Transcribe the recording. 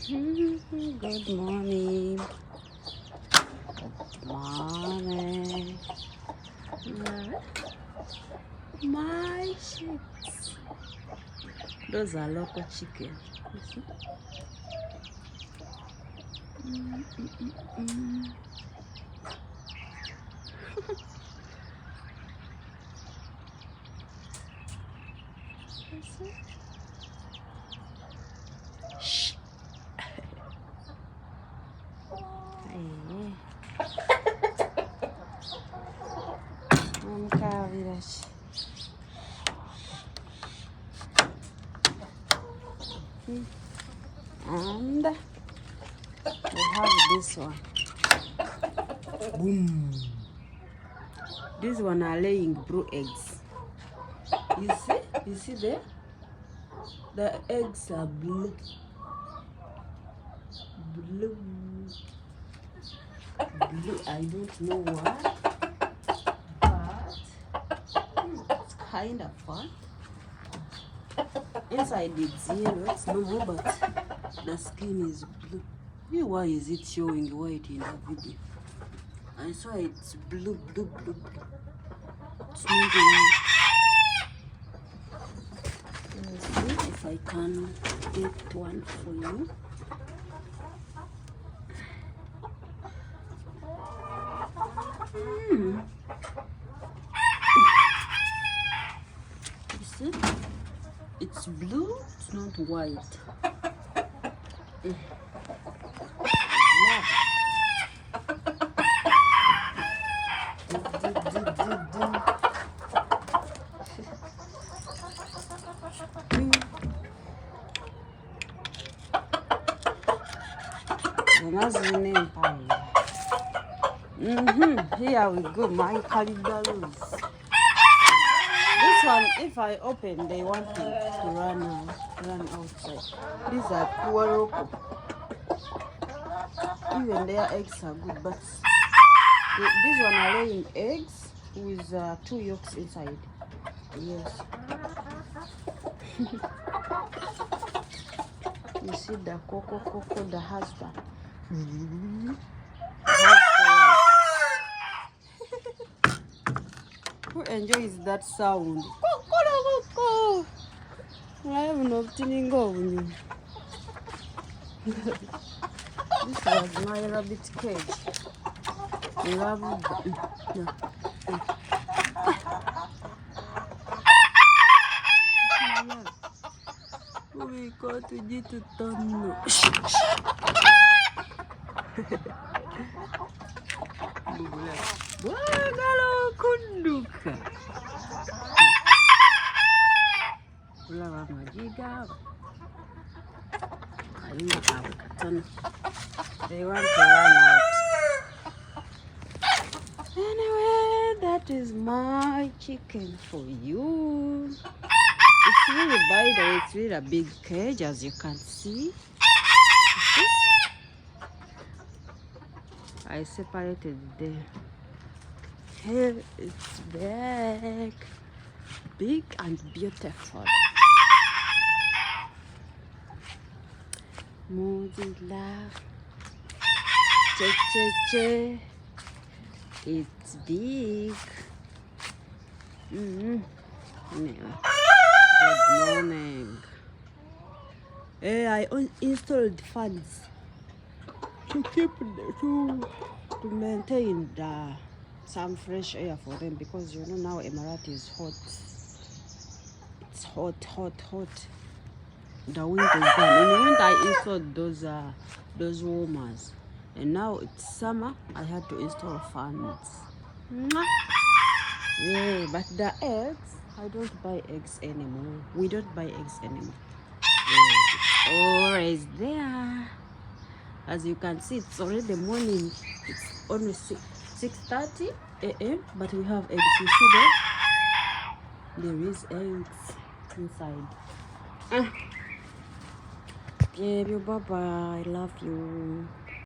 Good morning. Good morning. My chicks. Those are local chicken. You see? You see? Shh. And we have this one. Boom. This one are laying blue eggs. You see? You see there? The eggs are blue. Blue. Blue. I don't know why. But it's kind of fun. Inside it's yellow, it's normal, but the skin is blue. Why is it showing white in the video? I saw it's blue. It's not white. Let's see if I can get one for you. You see? It's blue, it's not white. Here we go, my caligaroos. This one, if I open, they want to run outside. These are Pueroko. Even their eggs are good, but this one are laying eggs with 2 yolks inside. Yes. You see the Coco, the husband. Who enjoys that sound? I have no tinning. This was my rabbit cage. We got to get to turn. Hello, kunduka. They want to run out. Anyway, that is my chicken for you. It's really, by the way, it's really a big cage, as you can see. I separated the hair. It's big and beautiful. Mozilla. Che. It's big. Anyway. Good morning. I installed fans to keep to maintain some fresh air for them, because you know now Emirati is hot. It's hot. The winter is done. In the winter I installed those warmers, and now it's summer. I had to install fans. Yeah, but the eggs, I don't buy eggs anymore. We don't buy eggs anymore. It's always there. As you can see, it's already morning. It's only 6:30 a.m. But we have eggs. You see there? There is eggs inside. Baby, bye-bye. I love you.